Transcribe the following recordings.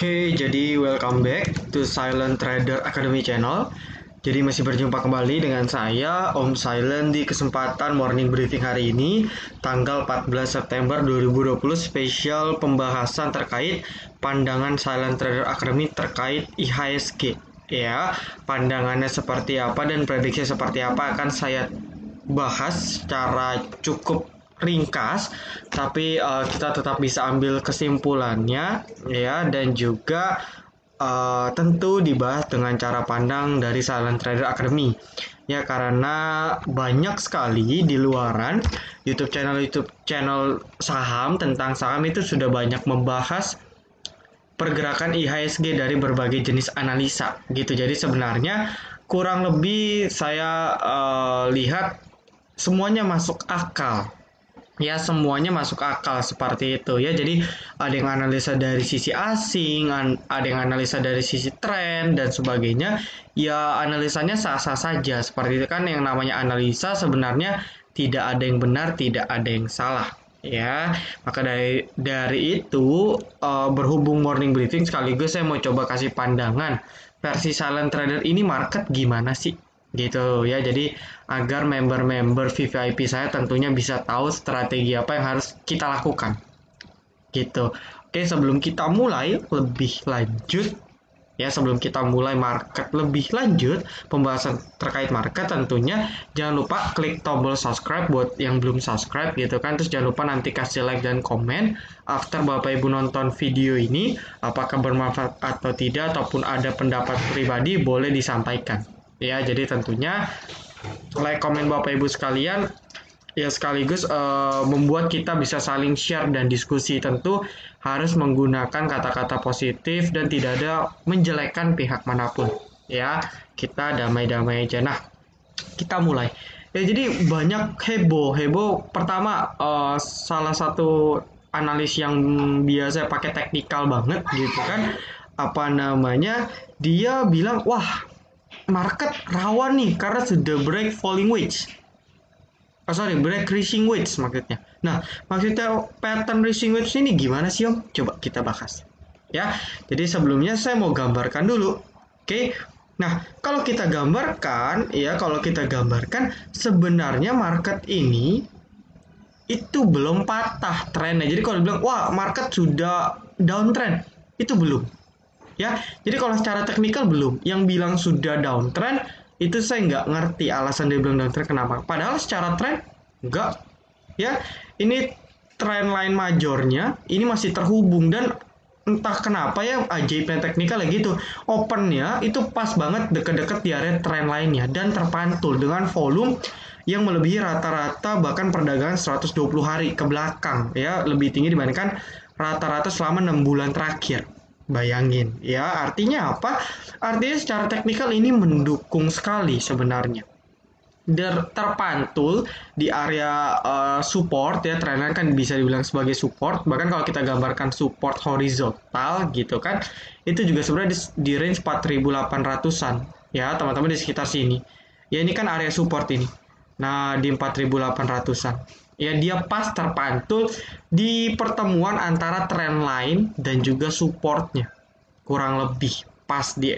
Oke, jadi welcome back to Silent Trader Academy channel. Jadi masih berjumpa kembali dengan saya, Om Silent, di kesempatan morning briefing hari ini, tanggal 14 September 2020, spesial pembahasan terkait pandangan Silent Trader Academy terkait IHSG. Ya, pandangannya seperti apa dan prediksi seperti apa akan saya bahas secara cukup ringkas, tapi kita tetap bisa ambil kesimpulannya ya, dan juga tentu dibahas dengan cara pandang dari Silent Trader Academy ya, karena banyak sekali di luaran YouTube channel saham, tentang saham itu sudah banyak membahas pergerakan IHSG dari berbagai jenis analisa gitu. Jadi sebenarnya kurang lebih saya lihat semuanya masuk akal. Ya, semuanya masuk akal seperti itu ya. Jadi ada yang analisa dari sisi asing, ada yang analisa dari sisi tren dan sebagainya. Ya, analisanya sah-sah saja. Seperti itu kan, yang namanya analisa sebenarnya tidak ada yang benar, tidak ada yang salah. Ya, maka dari itu berhubung morning briefing, sekaligus saya mau coba kasih pandangan versi Silent Trader ini market gimana sih gitu ya. Jadi agar member-member VVIP saya tentunya bisa tahu strategi apa yang harus kita lakukan gitu. Oke, sebelum kita mulai lebih lanjut ya, sebelum kita mulai market lebih lanjut, pembahasan terkait market, tentunya jangan lupa klik tombol subscribe buat yang belum subscribe gitu kan. Terus jangan lupa nanti kasih like dan komen after Bapak Ibu nonton video ini, apakah bermanfaat atau tidak, ataupun ada pendapat pribadi boleh disampaikan ya. Jadi tentunya like, komen Bapak Ibu sekalian ya, sekaligus membuat kita bisa saling share dan diskusi. Tentu harus menggunakan kata-kata positif dan tidak ada menjelekkan pihak manapun ya. Kita damai-damai aja. Nah, kita mulai ya. Jadi banyak heboh pertama, salah satu analis yang biasa pakai teknikal banget gitu kan, apa namanya, dia bilang wah, market rawan nih karena sudah break falling wedge. Break rising wedge maksudnya. Nah, maksudnya pattern rising wedge ini gimana sih, Om? Coba kita bahas. Ya, jadi sebelumnya saya mau gambarkan dulu. Oke. Nah, kalau kita gambarkan sebenarnya market ini itu belum patah trennya. Jadi kalau dibilang wah, market sudah downtrend, itu belum. Ya, jadi kalau secara teknikal belum. Yang bilang sudah downtrend itu saya nggak ngerti alasan dia bilang downtrend kenapa. Padahal secara trend nggak. Ya, ini trend line majornya ini masih terhubung, dan entah kenapa ya, ajaibnya teknikal ya gitu. Opennya itu pas banget deket-deket di area trend line-nya dan terpantul dengan volume yang melebihi rata-rata bahkan perdagangan 120 hari ke belakang ya, lebih tinggi dibandingkan rata-rata selama 6 bulan terakhir. Bayangin ya, artinya apa? Artinya secara teknikal ini mendukung sekali sebenarnya. Terpantul di area support ya, trendline kan bisa dibilang sebagai support. Bahkan kalau kita gambarkan support horizontal gitu kan, itu juga sebenarnya di range 4.800-an ya teman-teman, di sekitar sini. Ya, ini kan area support ini. Nah, di 4.800-an. Ya, dia pas terpantul di pertemuan antara trend line dan juga supportnya, kurang lebih pas di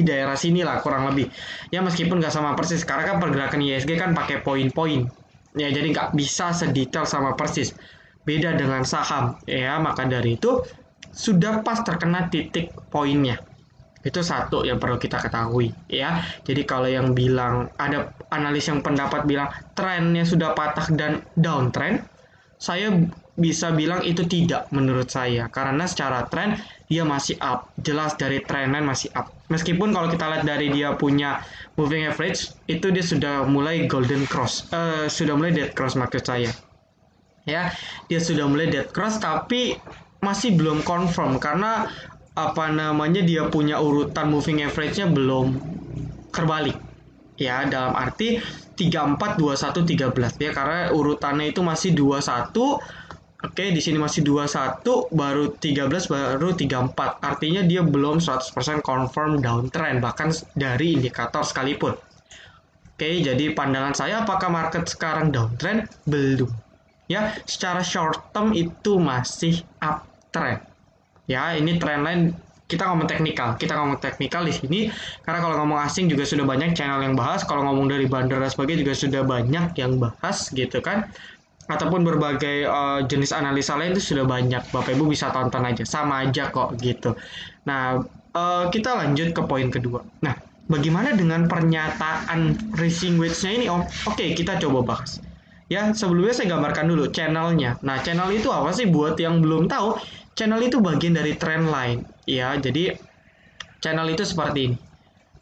daerah sini lah kurang lebih ya, meskipun nggak sama persis karena kan pergerakan IHSG kan pakai poin-poin ya, jadi nggak bisa sedetail sama persis, beda dengan saham ya. Maka dari itu sudah pas terkena titik poinnya. Itu satu yang perlu kita ketahui ya. Jadi kalau yang bilang, ada analis yang pendapat bilang trennya sudah patah dan downtrend, saya bisa bilang itu tidak menurut saya, karena secara tren dia masih up, jelas dari trendline masih up. Meskipun kalau kita lihat dari dia punya moving average itu dia sudah mulai golden cross, sudah mulai dead cross maksud saya. Ya, dia sudah mulai dead cross tapi masih belum confirm karena apa namanya, dia punya urutan moving average-nya belum terbalik ya, dalam arti 34 21 13 ya, karena urutannya itu masih 21. Oke, di sini masih 21, baru 13, baru 34. Artinya dia belum 100% confirm downtrend bahkan dari indikator sekalipun. Oke, jadi pandangan saya, apakah market sekarang downtrend? Belum. Ya, secara short term itu masih uptrend. Ya, ini trendline kita ngomong teknikal di sini karena kalau ngomong asing juga sudah banyak channel yang bahas, kalau ngomong dari bandar dan sebagainya juga sudah banyak yang bahas gitu kan. Ataupun berbagai jenis analisa lain itu sudah banyak. Bapak Ibu bisa tonton aja, sama aja kok gitu. Nah, kita lanjut ke poin kedua. Nah, bagaimana dengan pernyataan rising wedge-nya ini, Om? Oke, kita coba bahas. Ya, sebelumnya saya gambarkan dulu channelnya. Nah, channel itu apa sih? Buat yang belum tahu, channel itu bagian dari trendline. Ya, jadi channel itu seperti ini.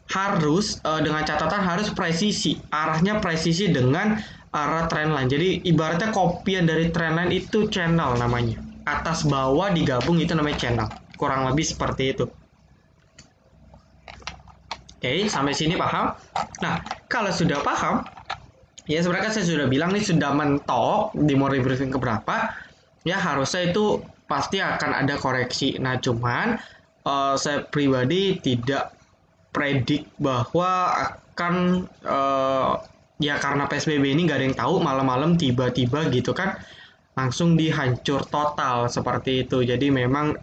Harus dengan catatan harus presisi, arahnya presisi dengan arah trendline. Jadi ibaratnya kopian dari trendline itu channel namanya. Atas bawah digabung itu namanya channel. Kurang lebih seperti itu. Oke, sampai sini paham? Nah, kalau sudah paham, ya sebenarnya saya sudah bilang nih sudah mentok di morning briefing keberapa, ya harusnya itu pasti akan ada koreksi. Nah, cuman saya pribadi tidak predik bahwa akan ya karena PSBB ini nggak ada yang tahu, malam-malam tiba-tiba gitu kan langsung dihancur total seperti itu. Jadi memang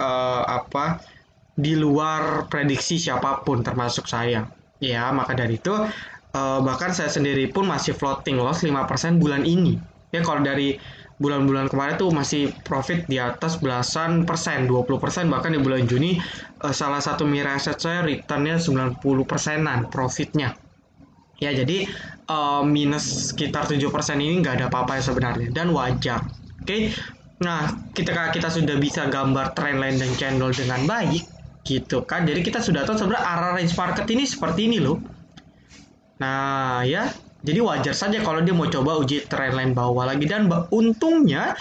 di luar prediksi siapapun termasuk saya. Ya, maka dari itu bahkan saya sendiri pun masih floating loss 5% bulan ini. Ya, kalau dari bulan-bulan kemarin tuh masih profit di atas belasan persen, 20%, bahkan di bulan Juni salah satu mirror asset saya returnnya 90%-an profitnya. Ya, jadi minus sekitar 7% ini nggak ada apa-apa sebenarnya dan wajar. Oke. Nah, kita sudah bisa gambar trendline dan candle dengan baik gitu kan. Jadi kita sudah tahu sebenarnya arah range market ini seperti ini loh. Nah, ya, jadi wajar saja kalau dia mau coba uji trendline bawah lagi dan untungnya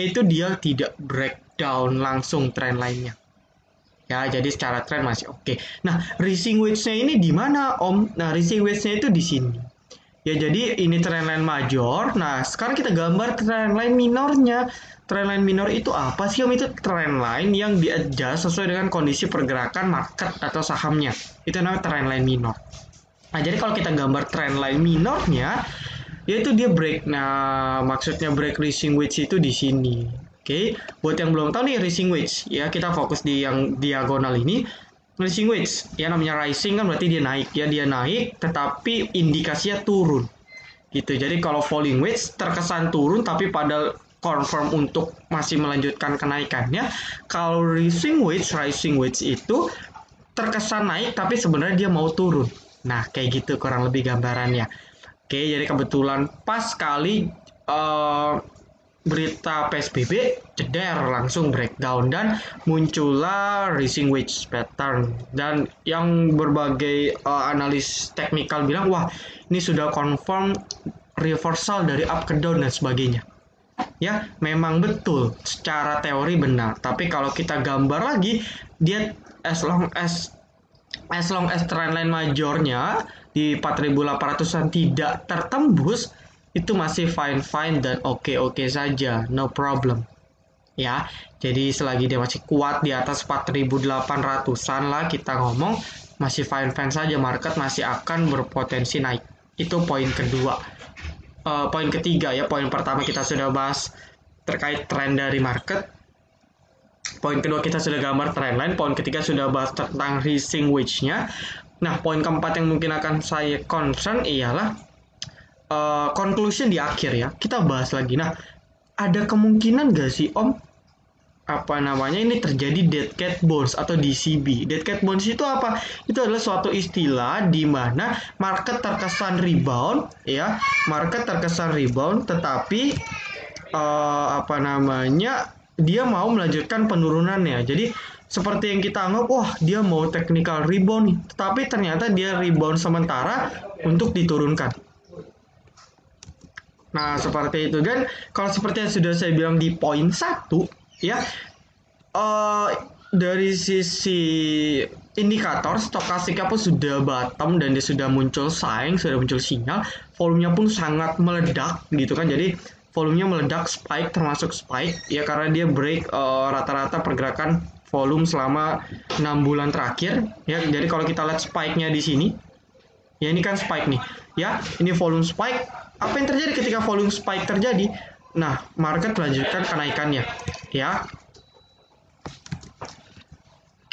itu dia tidak breakdown langsung trendline-nya. Ya, jadi secara trend masih oke. Nah, rising wedge-nya ini di mana, Om? Nah, rising wedge-nya itu di sini. Ya, jadi ini trendline major. Nah, sekarang kita gambar trendline minornya. Trendline minor itu apa sih, Om? Itu trendline yang di-adjust sesuai dengan kondisi pergerakan market atau sahamnya. Itu namanya trendline minor. Nah, jadi kalau kita gambar trendline minornya, yaitu dia break. Nah, maksudnya break rising wedge itu di sini. Oke, buat yang belum tahu nih rising wedge, ya kita fokus di yang diagonal ini. Rising wedge, ya namanya rising kan berarti dia naik. Ya, dia naik tetapi indikasinya turun. Gitu. Jadi kalau falling wedge terkesan turun tapi pada confirm untuk masih melanjutkan kenaikannya. Kalau rising wedge itu terkesan naik tapi sebenarnya dia mau turun. Nah, kayak gitu kurang lebih gambarannya. Oke, jadi kebetulan pas sekali berita PSBB jeder langsung breakdown dan muncullah rising wedge pattern. Dan yang berbagai analis teknikal bilang, wah ini sudah confirm reversal dari up ke down dan sebagainya. Ya, memang betul secara teori benar. Tapi kalau kita gambar lagi, dia as long as trendline majornya di 4.800-an tidak tertembus, itu masih fine dan oke saja, no problem. Ya, jadi selagi dia masih kuat di atas 4.800-an lah kita ngomong, masih fine saja, market masih akan berpotensi naik. Itu poin kedua. Poin ketiga ya, poin pertama kita sudah bahas terkait tren dari market. Poin kedua kita sudah gambar trendline, poin ketiga sudah bahas tentang rising wedge-nya. Nah, poin keempat yang mungkin akan saya concern ialah conclusion di akhir ya. Kita bahas lagi. Nah, ada kemungkinan nggak sih, Om, ini terjadi dead cat bounce atau DCB. Dead cat bounce itu apa? Itu adalah suatu istilah di mana market terkesan rebound ya. Market terkesan rebound tetapi dia mau melanjutkan penurunannya. Jadi seperti yang kita anggap, wah dia mau technical rebound nih, tetapi ternyata dia rebound sementara untuk diturunkan. Nah, seperti itu. Dan kalau seperti yang sudah saya bilang di poin 1 ya, dari sisi indikator stokastiknya pun sudah bottom dan dia sudah muncul sign, sudah muncul sinyal, volumenya pun sangat meledak gitu kan. Jadi volumenya meledak, spike, termasuk spike ya, karena dia break rata-rata pergerakan volume selama 6 bulan terakhir ya. Jadi kalau kita lihat spike-nya di sini ya, ini kan spike nih ya, ini volume spike. Apa yang terjadi ketika volume spike terjadi? Nah, market melanjutkan kenaikannya ya.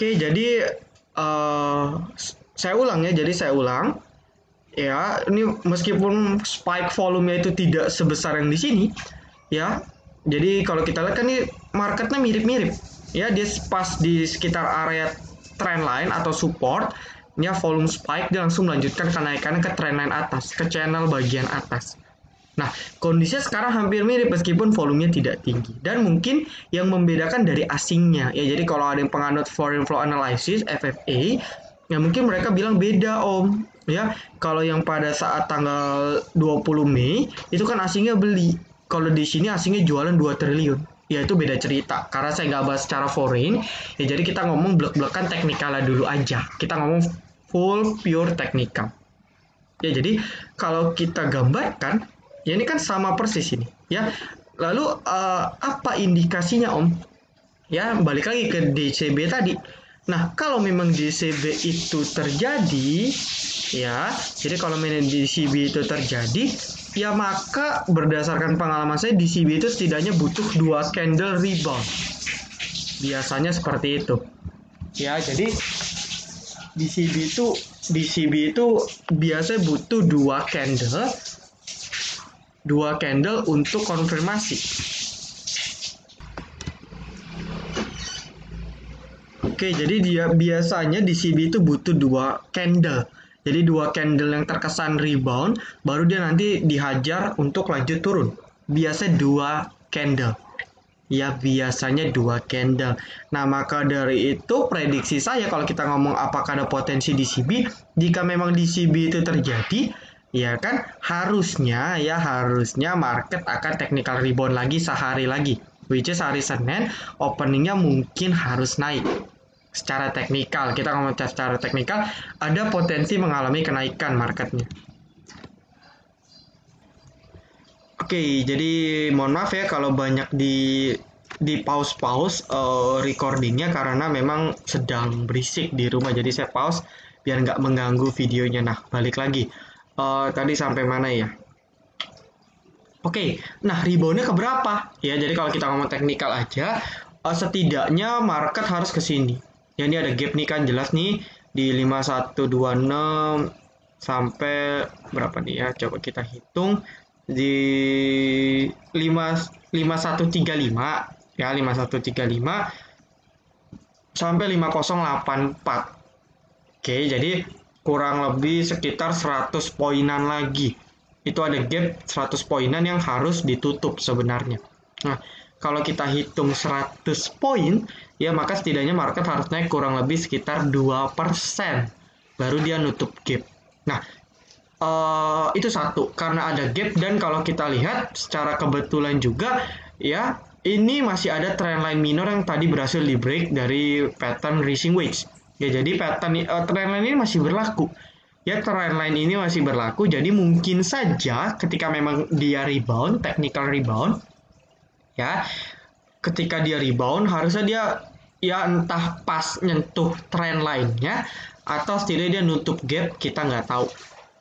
Oke, jadi saya ulang ya. Jadi saya ulang. Ya, ini meskipun spike volumenya itu tidak sebesar yang di sini, ya. Jadi kalau kita lihat kan ini marketnya mirip-mirip. Ya, dia pas di sekitar area trendline atau support, ya volume spike dia langsung melanjutkan kenaikannya ke trendline atas, ke channel bagian atas. Nah, kondisinya sekarang hampir mirip meskipun volumenya tidak tinggi. Dan mungkin yang membedakan dari asingnya. Ya, jadi kalau ada yang penganut Foreign Flow Analysis, FFA, ya mungkin mereka bilang beda, Om. Ya, kalau yang pada saat tanggal 20 Mei, itu kan asingnya beli. Kalau di sini asingnya jualan 2 triliun. Ya, itu beda cerita. Karena saya nggak bahas secara foreign, ya jadi kita ngomong blok-blokan teknikalnya dulu aja. Kita ngomong full pure teknikal. Ya, jadi kalau kita gambarkan, ya ini kan sama persis ini, ya. Lalu apa indikasinya, Om? Ya, balik lagi ke DCB tadi. Nah, kalau memang DCB itu terjadi, ya, jadi kalau memang DCB itu terjadi, ya maka berdasarkan pengalaman saya DCB itu setidaknya butuh 2 candle rebound. Biasanya seperti itu. Ya, jadi DCB itu biasanya butuh 2 candle untuk konfirmasi. Oke, jadi dia biasanya DCB itu butuh 2 candle. Jadi 2 candle yang terkesan rebound, baru dia nanti dihajar untuk lanjut turun. Biasa 2 candle. Ya, biasanya 2 candle. Nah, maka dari itu prediksi saya kalau kita ngomong apakah ada potensi DCB, jika memang DCB itu terjadi, ya kan harusnya market akan technical rebound lagi sehari lagi. Which is hari Senin, openingnya mungkin harus naik. Secara teknikal, kita ngomong secara teknikal, ada potensi mengalami kenaikan marketnya. Oke, jadi mohon maaf ya kalau banyak di pause recordingnya karena memang sedang berisik di rumah. Jadi saya pause biar nggak mengganggu videonya. Nah, balik lagi. Tadi sampai mana ya? Oke, nah reboundnya ke berapa? Ya, jadi kalau kita ngomong teknikal aja, setidaknya market harus ke sini. Ya, ini ada gap nih kan jelas nih di 5126 sampai berapa nih ya? Coba kita hitung di 5135 ya, 5135 sampai 5084. Oke, jadi kurang lebih sekitar 100 poinan lagi. Itu ada gap 100 poinan yang harus ditutup sebenarnya. Nah, kalau kita hitung 100 poin, ya maka setidaknya market harus naik kurang lebih sekitar 2%. Baru dia nutup gap. Nah, itu satu. Karena ada gap dan kalau kita lihat secara kebetulan juga, ya ini masih ada trendline minor yang tadi berhasil di break dari pattern rising wedge. Ya, jadi pattern trendline ini masih berlaku. Ya, trendline ini masih berlaku, jadi mungkin saja ketika memang dia rebound, technical rebound, ya, ketika dia rebound, harusnya dia ya entah pas nyentuh trendline-nya, atau setidaknya dia nutup gap, kita nggak tahu.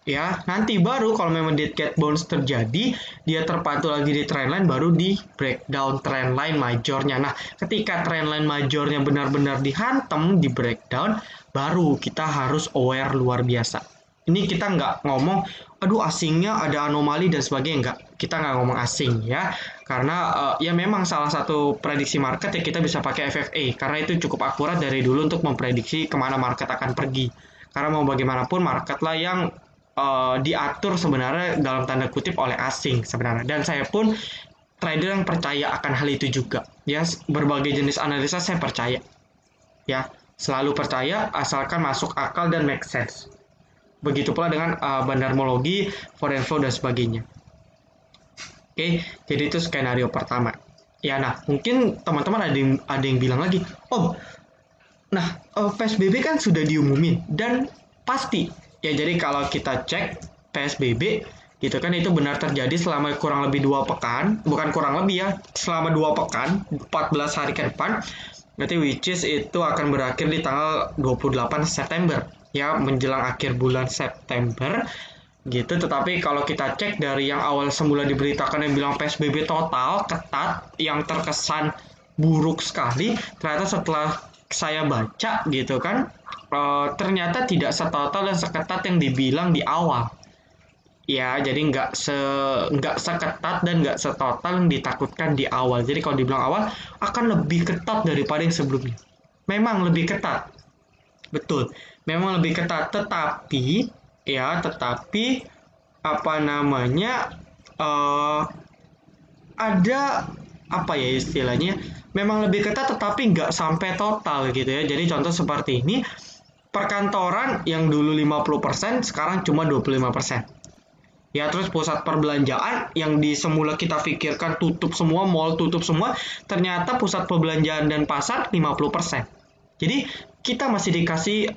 Ya, nanti baru kalau memang dead cat bounce terjadi, dia terpantau lagi di trendline, baru di breakdown trendline majornya. Nah, ketika trendline majornya benar-benar dihantam, di breakdown, baru kita harus aware luar biasa. Ini kita nggak ngomong, aduh asingnya ada anomali dan sebagainya, nggak. Kita nggak ngomong asing ya, karena ya memang salah satu prediksi market ya kita bisa pakai FFA, karena itu cukup akurat dari dulu untuk memprediksi kemana market akan pergi. Karena mau bagaimanapun market lah yang diatur sebenarnya dalam tanda kutip oleh asing sebenarnya, dan saya pun trader yang percaya akan hal itu juga ya. Berbagai jenis analisa saya percaya ya, selalu percaya asalkan masuk akal dan make sense. Begitu pula dengan bandarmologi, foreign flow dan sebagainya. Oke, jadi itu skenario pertama ya. Nah, mungkin teman-teman ada yang bilang lagi, oh nah PSBB kan sudah diumumin dan pasti. Ya, jadi kalau kita cek PSBB gitu kan, itu benar terjadi selama kurang lebih 2 pekan, bukan kurang lebih ya, selama 2 pekan, 14 hari ke depan. Berarti which is itu akan berakhir di tanggal 28 September ya, menjelang akhir bulan September gitu. Tetapi kalau kita cek dari yang awal semula diberitakan yang bilang PSBB total ketat yang terkesan buruk sekali, ternyata setelah saya baca gitu kan, ternyata tidak setotal dan seketat yang dibilang di awal. Ya, jadi nggak seketat dan nggak setotal yang ditakutkan di awal. Jadi kalau dibilang awal akan lebih ketat daripada yang sebelumnya. Memang lebih ketat, betul. Memang lebih ketat, tetapi apa namanya, ada apa ya istilahnya? Memang lebih ketat, tetapi nggak sampai total gitu ya. Jadi contoh seperti ini, perkantoran yang dulu 50% sekarang cuma 25%. Ya, terus pusat perbelanjaan yang di semula kita pikirkan tutup semua, mall tutup semua, ternyata pusat perbelanjaan dan pasar 50%. Jadi kita masih dikasih,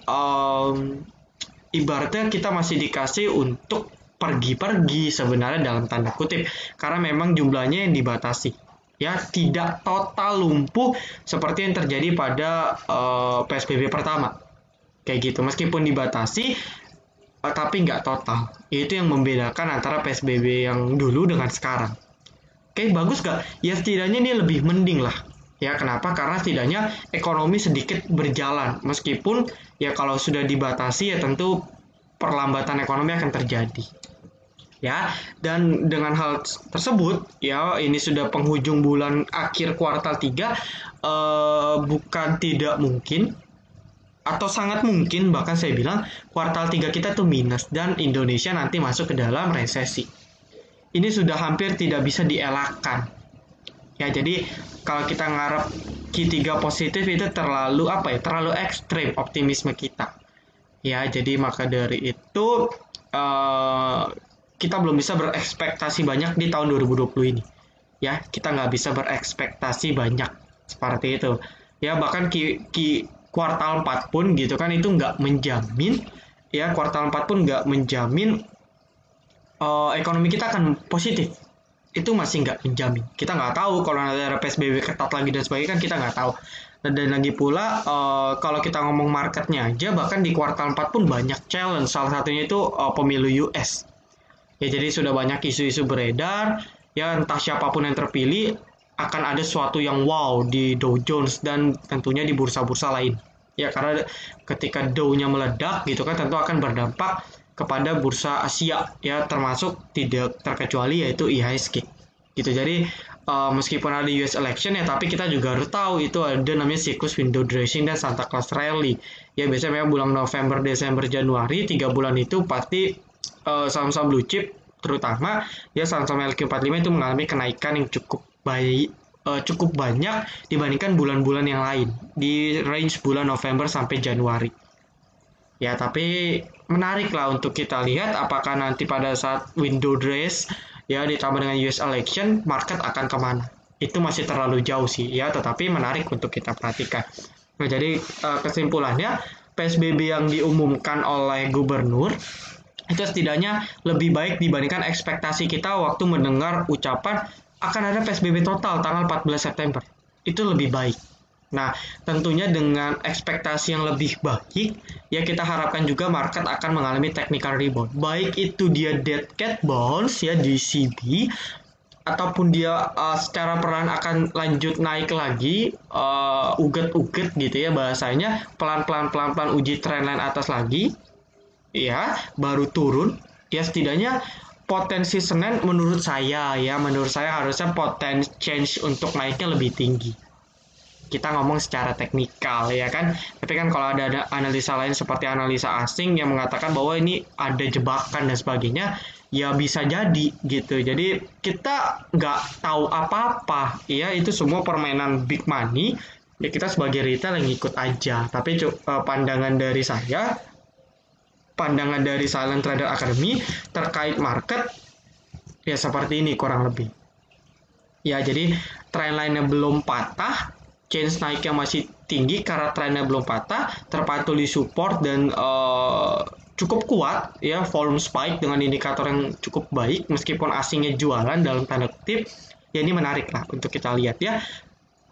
ibaratnya kita masih dikasih untuk pergi-pergi sebenarnya dalam tanda kutip, karena memang jumlahnya yang dibatasi. Ya, tidak total lumpuh seperti yang terjadi pada PSBB pertama. Kayak gitu, meskipun dibatasi, tapi nggak total. Itu yang membedakan antara PSBB yang dulu dengan sekarang. Oke, bagus nggak? Ya setidaknya ini lebih mending lah. Ya, kenapa? Karena setidaknya ekonomi sedikit berjalan. Meskipun ya kalau sudah dibatasi ya tentu perlambatan ekonomi akan terjadi. Ya, dan dengan hal tersebut, ya ini sudah penghujung bulan akhir kuartal 3, bukan tidak mungkin atau sangat mungkin bahkan saya bilang kuartal 3 kita tuh minus dan Indonesia nanti masuk ke dalam resesi. Ini sudah hampir tidak bisa dielakkan. Ya, jadi kalau kita ngarep Q3 positif itu terlalu terlalu ekstrim optimisme kita. Ya, jadi maka dari itu kita belum bisa berekspektasi banyak di tahun 2020 ini. Ya, kita nggak bisa berekspektasi banyak seperti itu. Ya, bahkan kuartal 4 pun gitu kan itu nggak menjamin, ya kuartal 4 pun nggak menjamin ekonomi kita akan positif. Itu masih nggak menjamin. Kita nggak tahu kalau nanti ada PSBB ketat lagi dan sebagainya, kan kita nggak tahu. Dan lagi pula kalau kita ngomong marketnya aja, bahkan di kuartal 4 pun banyak challenge. Salah satunya itu pemilu US. Ya, jadi sudah banyak isu-isu beredar, ya entah siapapun yang terpilih akan ada sesuatu yang wow di Dow Jones dan tentunya di bursa-bursa lain. Ya, karena ketika Dow-nya meledak gitu kan tentu akan berdampak kepada bursa Asia, ya termasuk tidak terkecuali yaitu IHSG. Gitu. Jadi meskipun ada US election ya, tapi kita juga harus tahu itu ada namanya siklus window dressing dan Santa Claus rally. Ya, biasanya memang bulan November, Desember, Januari 3 bulan itu pasti saham-saham blue chip terutama ya saham-saham LQ45 itu mengalami kenaikan yang cukup baik, cukup banyak dibandingkan bulan-bulan yang lain di range bulan November sampai Januari. Ya, tapi menarik lah untuk kita lihat apakah nanti pada saat window dress ya ditambah dengan US election market akan kemana. Itu masih terlalu jauh sih ya, tetapi menarik untuk kita perhatikan. Nah, jadi kesimpulannya PSBB yang diumumkan oleh gubernur itu setidaknya lebih baik dibandingkan ekspektasi kita waktu mendengar ucapan akan ada PSBB total tanggal 14 September. Itu lebih baik. Nah, tentunya dengan ekspektasi yang lebih baik, ya kita harapkan juga market akan mengalami technical rebound. Baik itu dia dead cat bounce ya di CB, ataupun dia secara perlahan akan lanjut naik lagi, uget-uget gitu ya bahasanya, pelan-pelan uji trendline atas lagi, ya baru turun. Ya setidaknya potensi Senin menurut saya harusnya potensi change untuk naiknya lebih tinggi. Kita ngomong secara teknikal ya kan, tapi kan kalau ada analisa lain seperti analisa asing yang mengatakan bahwa ini ada jebakan dan sebagainya, ya bisa jadi gitu. Jadi kita nggak tahu apa-apa ya, itu semua permainan big money ya, kita sebagai retail yang ikut aja. Tapi pandangan dari Silent Trader Academy terkait market ya seperti ini kurang lebih ya. Jadi trendline-nya belum patah, change naiknya masih tinggi karena trennya belum patah, terpantul di support dan cukup kuat ya, volume spike dengan indikator yang cukup baik meskipun asingnya jualan dalam tanda kutip. Ya, ini menarik lah untuk kita lihat ya.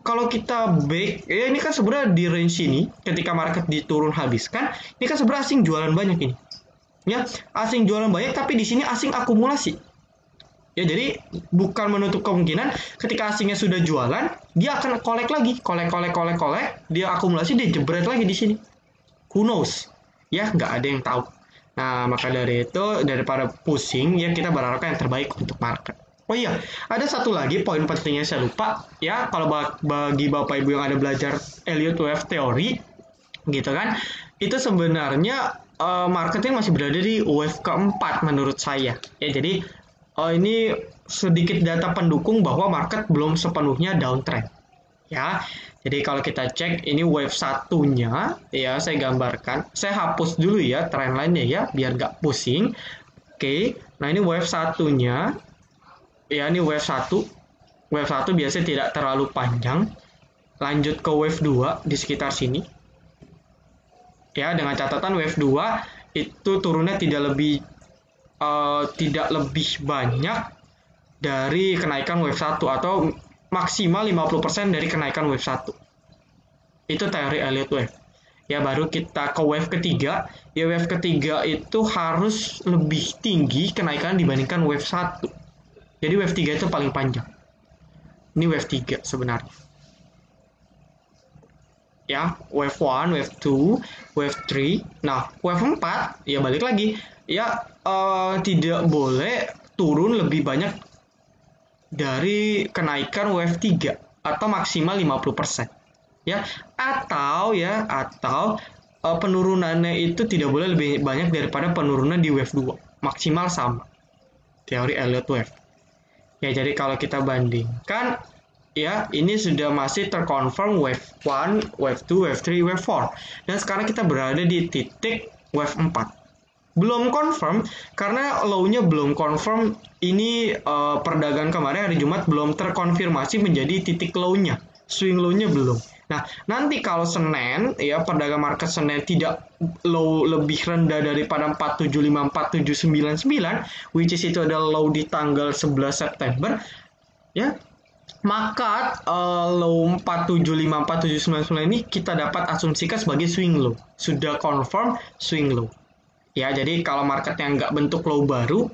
Kalau kita back ya, ini kan sebenarnya di range ini ketika market diturun habiskan, ini kan sebenarnya asing jualan banyak ini. Ya, asing jualan banyak tapi di sini asing akumulasi. Ya, jadi bukan menutup kemungkinan ketika asingnya sudah jualan, dia akan kolek lagi, kolek, dia akumulasi, dia jebret lagi di sini. Who knows? Ya, nggak ada yang tahu. Nah, maka dari itu, daripada pusing, ya kita berharap yang terbaik untuk market. Oh iya, ada satu lagi poin pentingnya saya lupa. Ya, kalau bagi Bapak Ibu yang ada belajar Elliott Wave Theory, gitu kan, itu sebenarnya marketing masih berada di wave keempat menurut saya. Ya, jadi ini sedikit data pendukung bahwa market belum sepenuhnya downtrend. Ya, jadi kalau kita cek ini wave satunya, ya saya gambarkan. Saya hapus dulu ya trendline-nya ya, biar nggak pusing. Oke, nah ini wave satunya. Ya, ini wave 1. Wave 1 biasanya tidak terlalu panjang. Lanjut ke wave 2 di sekitar sini. Ya, dengan catatan wave 2 itu turunnya tidak lebih banyak dari kenaikan wave 1 atau maksimal 50% dari kenaikan wave 1. Itu teori Elliott Wave. Ya, baru kita ke wave ketiga. Ya, wave ketiga itu harus lebih tinggi kenaikan dibandingkan wave 1. Jadi wave 3 itu paling panjang. Ini wave 3 sebenarnya. Ya, wave 1, wave 2, wave 3. Nah, wave 4, ya balik lagi. Ya, tidak boleh turun lebih banyak dari kenaikan wave 3 atau maksimal 50%. Ya, atau penurunannya itu tidak boleh lebih banyak daripada penurunan di wave 2. Maksimal sama. Teori Elliott Wave. Ya, jadi kalau kita bandingkan, ya, ini sudah masih terkonfirm wave 1, wave 2, wave 3, wave 4. Dan sekarang kita berada di titik wave 4. Belum confirm, karena low-nya belum confirm. Ini perdagangan kemarin hari Jumat belum terkonfirmasi menjadi titik low-nya. Swing low-nya belum. Nah, nanti kalau Senin, ya perdagangan market Senin tidak low lebih rendah daripada 475, 4799, which is itu adalah low di tanggal 11 September, ya, maka low 475, 4799 ini kita dapat asumsikan sebagai swing low. Sudah confirm swing low. Ya, jadi kalau marketnya nggak bentuk low baru,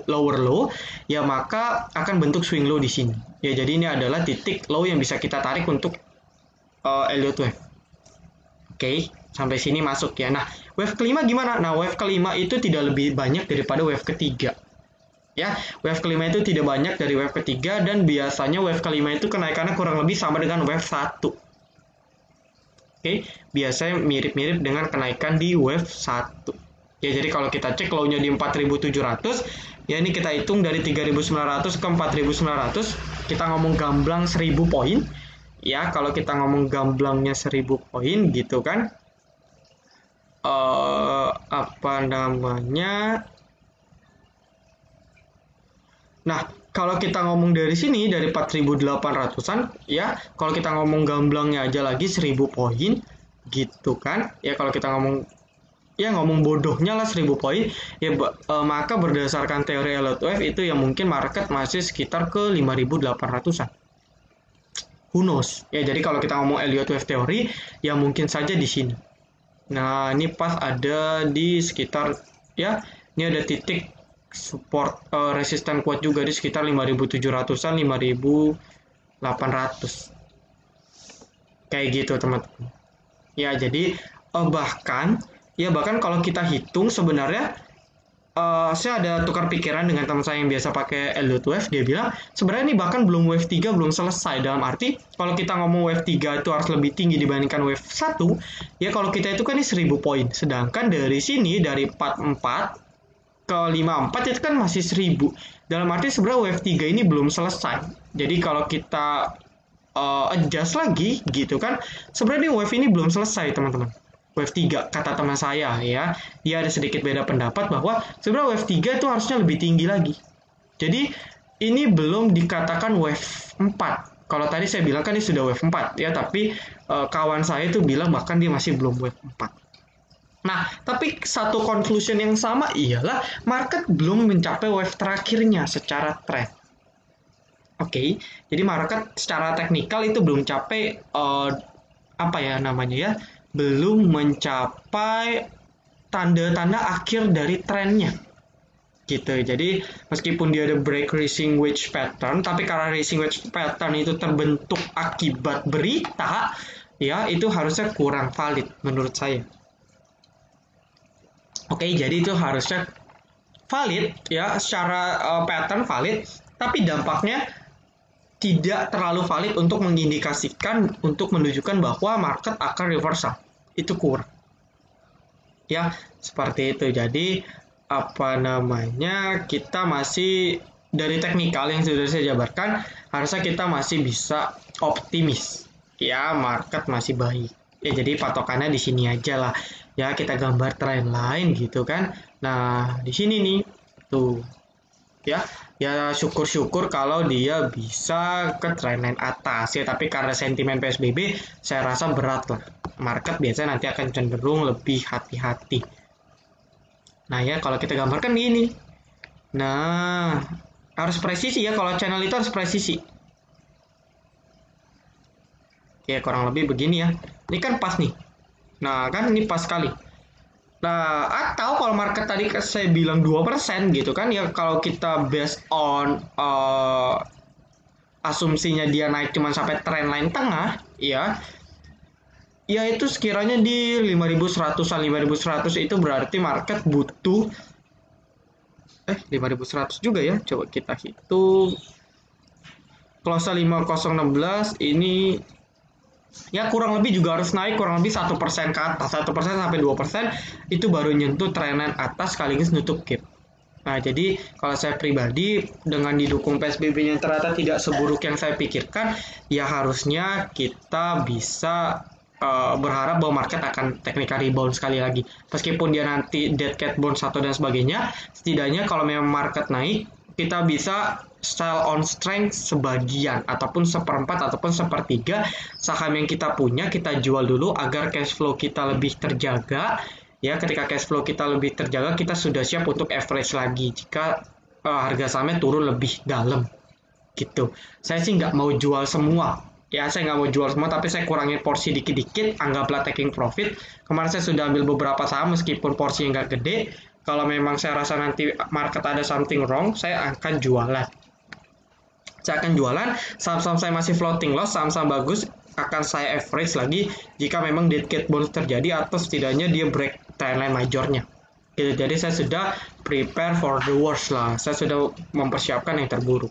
lower low, ya maka akan bentuk swing low di sini. Ya, jadi ini adalah titik low yang bisa kita tarik untuk Elliott Wave. Oke, sampai sini masuk ya. Nah, wave kelima gimana? Nah, wave kelima itu tidak lebih banyak daripada wave ketiga. Ya, wave kelima itu tidak banyak dari wave ketiga, dan biasanya wave kelima itu kenaikannya kurang lebih sama dengan wave 1. Oke, biasanya mirip-mirip dengan kenaikan di wave 1. Ya, jadi kalau kita cek low-nya di 4.700, ya ini kita hitung dari 3.900 ke 4.900, kita ngomong gamblang 1.000 poin. Ya, kalau kita ngomong gamblangnya 1.000 poin gitu kan. Nah, kalau kita ngomong dari sini, dari 4.800-an, ya, kalau kita ngomong gamblangnya aja lagi 1.000 poin, gitu kan. Ya, kalau kita ngomong bodohnya lah 1.000 poin, ya maka berdasarkan teori Elliott Wave itu ya mungkin market masih sekitar ke 5.800-an. Who knows? Ya, jadi kalau kita ngomong Elliott Wave teori, ya mungkin saja di sini. Nah, ini pas ada di sekitar, ya, ini ada titik support resisten kuat juga di sekitar 5.700-an, 5.800. Kayak gitu, teman-teman. Ya, jadi bahkan kalau kita hitung sebenarnya, saya ada tukar pikiran dengan teman saya yang biasa pakai Elliott Wave. Dia bilang sebenarnya ini bahkan belum wave 3 belum selesai. Dalam arti kalau kita ngomong wave 3 itu harus lebih tinggi dibandingkan wave 1, ya kalau kita itu kan ini 1.000 poin. Sedangkan dari sini dari 44 ke 54 itu kan masih 1.000. Dalam arti sebenarnya wave 3 ini belum selesai. Jadi kalau kita adjust lagi gitu kan, sebenarnya wave ini belum selesai, teman-teman. Wave 3 kata teman saya, ya, dia ada sedikit beda pendapat bahwa sebenarnya wave 3 itu harusnya lebih tinggi lagi. Jadi ini belum dikatakan wave 4. Kalau tadi saya bilang kan ini sudah wave 4 ya, tapi kawan saya itu bilang bahkan dia masih belum wave 4. Nah, tapi satu conclusion yang sama ialah market belum mencapai wave terakhirnya secara trend. Oke, jadi market secara teknikal itu belum capai belum mencapai tanda-tanda akhir dari trennya. gitu. Jadi meskipun dia ada break racing wedge pattern, tapi karena racing wedge pattern itu terbentuk akibat berita, ya itu harusnya kurang valid menurut saya. Oke, jadi itu harusnya valid ya, secara pattern valid, tapi dampaknya tidak terlalu valid untuk mengindikasikan, untuk menunjukkan bahwa market akan reversal. Itu kurang. Ya, seperti itu. Jadi kita masih dari teknikal yang sudah saya jabarkan, harusnya kita masih bisa optimis. Ya, market masih baik. Ya, jadi patokannya di sini aja lah. Ya, kita gambar trend line gitu kan. Nah, di sini nih. Tuh. Ya syukur-syukur kalau dia bisa ke trendline atas ya, tapi karena sentimen PSBB saya rasa berat lah, market biasanya nanti akan cenderung lebih hati-hati. Nah ya, kalau kita gambarkan gini, nah harus presisi ya, kalau channel itu harus presisi ya, kurang lebih begini ya, ini kan pas nih, nah kan ini pas sekali. Nah, atau kalau market tadi saya bilang 2% gitu kan, ya kalau kita based on asumsinya dia naik cuma sampai trendline tengah, ya itu sekiranya di 5.100-an, 5.100 itu berarti market butuh 5.100 juga ya, coba kita hitung. Close 5016 ini ya kurang lebih juga harus naik kurang lebih 1% ke atas, 1% sampai 2% itu baru nyentuh trendline atas sekaligus nutup gap. Nah, jadi kalau saya pribadi dengan didukung PSBB-nya ternyata tidak seburuk yang saya pikirkan, ya harusnya kita bisa berharap bahwa market akan technical rebound sekali lagi. Meskipun dia nanti dead cat bounce atau dan sebagainya, setidaknya kalau memang market naik, kita bisa sell on strength sebagian ataupun seperempat ataupun sepertiga saham yang kita punya, kita jual dulu agar cash flow kita lebih terjaga. Ya, ketika cash flow kita lebih terjaga, kita sudah siap untuk average lagi jika harga sahamnya turun lebih dalam gitu. Saya sih nggak mau jual semua ya, saya nggak mau jual semua, tapi saya kurangin porsi dikit-dikit, anggaplah taking profit. Kemarin saya sudah ambil beberapa saham meskipun porsi nggak gede. Kalau memang saya rasa nanti market ada something wrong, saya akan jualan. Saham-saham saya masih floating loss, saham-saham bagus akan saya average lagi jika memang dead cat bounce terjadi atau setidaknya dia break trendline majornya. Jadi saya sudah prepare for the worst lah, saya sudah mempersiapkan yang terburuk.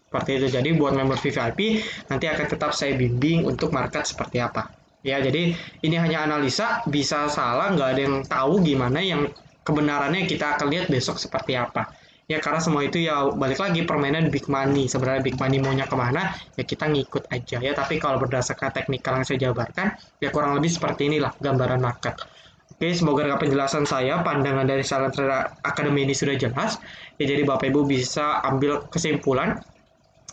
Seperti itu. Jadi buat member VIP nanti akan tetap saya bimbing untuk market seperti apa. Ya, jadi ini hanya analisa, bisa salah, nggak ada yang tahu gimana yang kebenarannya, kita akan lihat besok seperti apa. Ya, karena semua itu ya balik lagi permainan big money. Sebenarnya big money maunya kemana, ya kita ngikut aja ya. Tapi kalau berdasarkan teknikal yang saya jabarkan, ya kurang lebih seperti inilah gambaran market. Oke, semoga dengan penjelasan saya, pandangan dari Silent Trader Academy ini sudah jelas. Ya, jadi Bapak Ibu bisa ambil kesimpulan.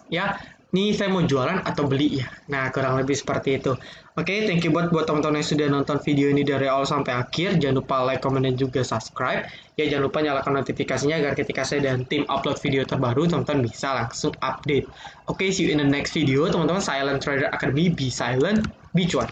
Ya, ini saya mau jualan atau beli ya. Nah, kurang lebih seperti itu. Oke, thank you buat teman-teman yang sudah nonton video ini dari awal sampai akhir. Jangan lupa like, comment, dan juga subscribe. Ya, jangan lupa nyalakan notifikasinya agar ketika saya dan tim upload video terbaru, teman-teman bisa langsung update. Oke, see you in the next video, teman-teman. Silent Trader Academy, be silent, be cuan.